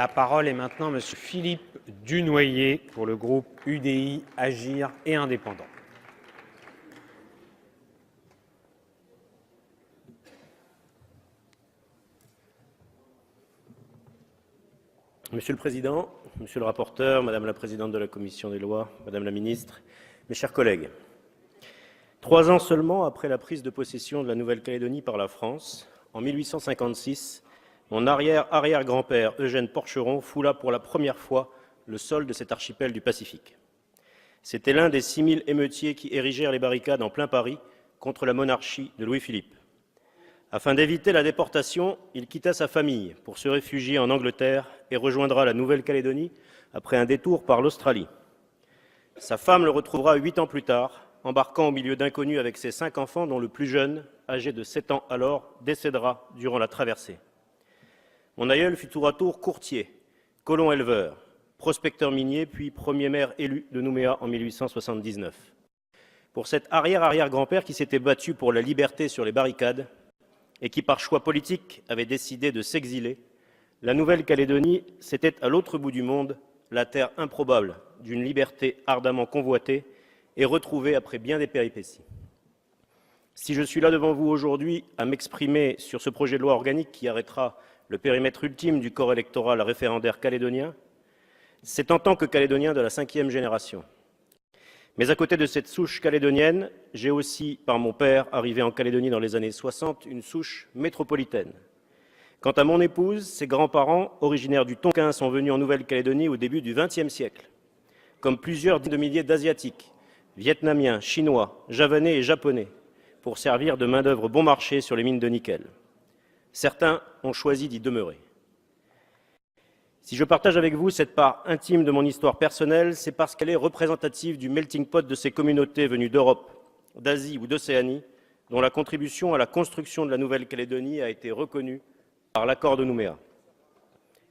La parole est maintenant M. Philippe Dunoyer pour le groupe UDI, Agir et Indépendants. Monsieur le Président, Monsieur le rapporteur, Madame la Présidente de la Commission des lois, Madame la Ministre, mes chers collègues, 3 ans seulement après la prise de possession de la Nouvelle-Calédonie par la France, en 1856, mon arrière-arrière-grand-père Eugène Porcheron foula pour la première fois le sol de cet archipel du Pacifique. C'était l'un des 6000 émeutiers qui érigèrent les barricades en plein Paris contre la monarchie de Louis-Philippe. Afin d'éviter la déportation, il quitta sa famille pour se réfugier en Angleterre et rejoindra la Nouvelle-Calédonie après un détour par l'Australie. Sa femme le retrouvera 8 ans plus tard, embarquant au milieu d'inconnus avec ses 5 enfants, dont le plus jeune, âgé de 7 ans alors, décédera durant la traversée. Mon aïeul fut tour à tour courtier, colon-éleveur, prospecteur minier, puis premier maire élu de Nouméa en 1879. Pour cet arrière-arrière-grand-père qui s'était battu pour la liberté sur les barricades et qui, par choix politique, avait décidé de s'exiler, la Nouvelle-Calédonie, c'était à l'autre bout du monde la terre improbable d'une liberté ardemment convoitée et retrouvée après bien des péripéties. Si je suis là devant vous aujourd'hui à m'exprimer sur ce projet de loi organique qui arrêtera le périmètre ultime du corps électoral référendaire calédonien, c'est en tant que Calédonien de la 5e génération. Mais à côté de cette souche calédonienne, j'ai aussi, par mon père, arrivé en Calédonie dans les années 60, une souche métropolitaine. Quant à mon épouse, ses grands-parents, originaires du Tonkin, sont venus en Nouvelle-Calédonie au début du XXe siècle, comme plusieurs dizaines de milliers d'Asiatiques, Vietnamiens, Chinois, Javanais et Japonais, pour servir de main-d'œuvre bon marché sur les mines de nickel. Certains ont choisi d'y demeurer. Si je partage avec vous cette part intime de mon histoire personnelle, c'est parce qu'elle est représentative du melting pot de ces communautés venues d'Europe, d'Asie ou d'Océanie, dont la contribution à la construction de la Nouvelle-Calédonie a été reconnue par l'accord de Nouméa.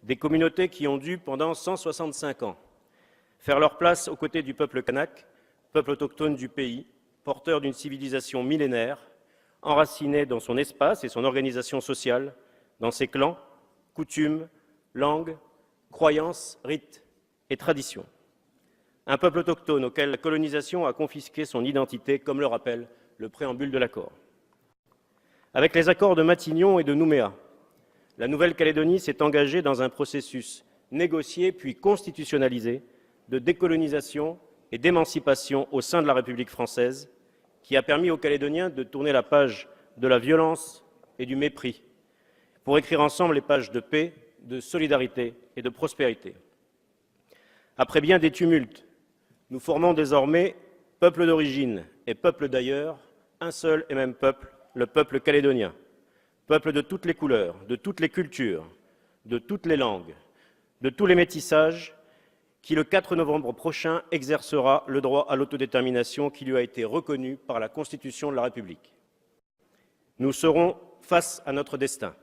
Des communautés qui ont dû, pendant 165 ans, faire leur place aux côtés du peuple kanak, peuple autochtone du pays, porteur d'une civilisation millénaire, enracinée dans son espace et son organisation sociale, dans ses clans, coutumes, langues, croyances, rites et traditions. Un peuple autochtone auquel la colonisation a confisqué son identité, comme le rappelle le préambule de l'accord. Avec les accords de Matignon et de Nouméa, la Nouvelle-Calédonie s'est engagée dans un processus négocié puis constitutionnalisé de décolonisation et d'émancipation au sein de la République française, qui a permis aux Calédoniens de tourner la page de la violence et du mépris pour écrire ensemble les pages de paix, de solidarité et de prospérité. Après bien des tumultes, nous formons désormais, peuple d'origine et peuple d'ailleurs, un seul et même peuple, le peuple calédonien, peuple de toutes les couleurs, de toutes les cultures, de toutes les langues, de tous les métissages, qui le 4 novembre prochain exercera le droit à l'autodétermination qui lui a été reconnu par la Constitution de la République. Nous serons face à notre destin.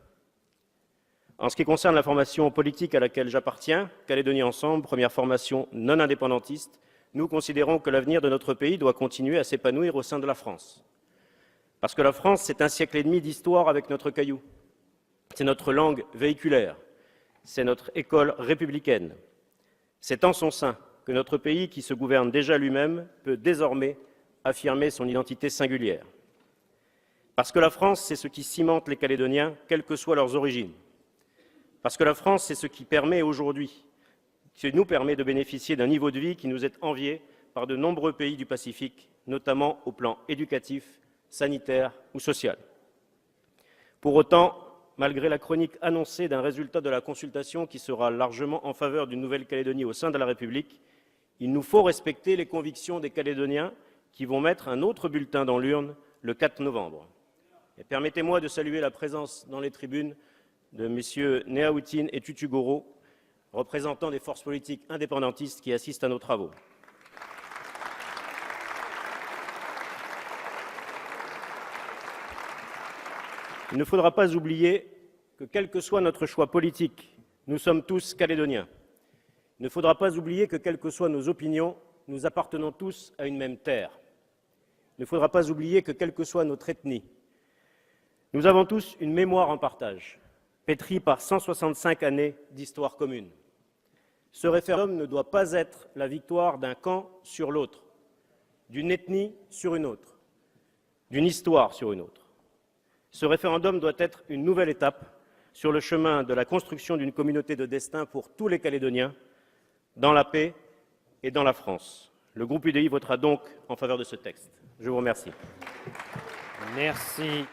En ce qui concerne la formation politique à laquelle j'appartiens, Calédonie Ensemble, première formation non indépendantiste, nous considérons que l'avenir de notre pays doit continuer à s'épanouir au sein de la France. Parce que la France, c'est 1 siècle et demi d'histoire avec notre caillou. C'est notre langue véhiculaire, c'est notre école républicaine. C'est en son sein que notre pays, qui se gouverne déjà lui-même, peut désormais affirmer son identité singulière. Parce que la France, c'est ce qui cimente les Calédoniens, quelles que soient leurs origines. Parce que la France, c'est ce qui permet aujourd'hui, qui nous permet de bénéficier d'un niveau de vie qui nous est envié par de nombreux pays du Pacifique, notamment au plan éducatif, sanitaire ou social. Pour autant, malgré la chronique annoncée d'un résultat de la consultation qui sera largement en faveur d'une Nouvelle-Calédonie au sein de la République, il nous faut respecter les convictions des Calédoniens qui vont mettre un autre bulletin dans l'urne le 4 novembre. Et permettez-moi de saluer la présence dans les tribunes de messieurs Néaoutin et Tutugoro, représentants des forces politiques indépendantistes qui assistent à nos travaux. Il ne faudra pas oublier que, quel que soit notre choix politique, nous sommes tous Calédoniens. Il ne faudra pas oublier que, quelles que soient nos opinions, nous appartenons tous à une même terre. Il ne faudra pas oublier que, quelle que soit notre ethnie, nous avons tous une mémoire en partage, pétrie par 165 années d'histoire commune. Ce référendum ne doit pas être la victoire d'un camp sur l'autre, d'une ethnie sur une autre, d'une histoire sur une autre. Ce référendum doit être une nouvelle étape sur le chemin de la construction d'une communauté de destin pour tous les Calédoniens, dans la paix et dans la France. Le groupe UDI votera donc en faveur de ce texte. Je vous remercie. Merci.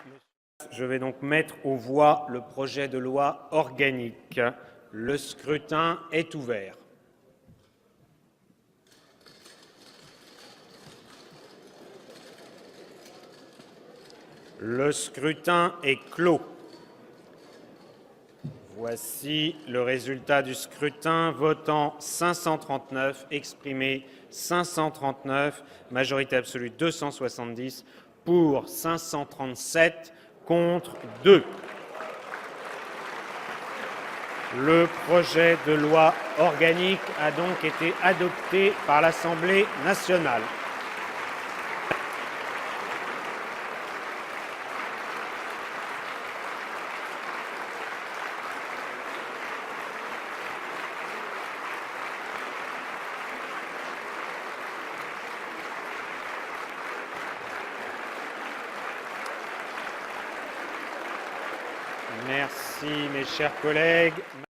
Je vais donc mettre aux voix le projet de loi organique. Le scrutin est ouvert. Le scrutin est clos. Voici le résultat du scrutin. Votant 539, exprimé 539, majorité absolue 270, pour 537, contre 2. Le projet de loi organique a donc été adopté par l'Assemblée nationale. Merci, mes chers collègues.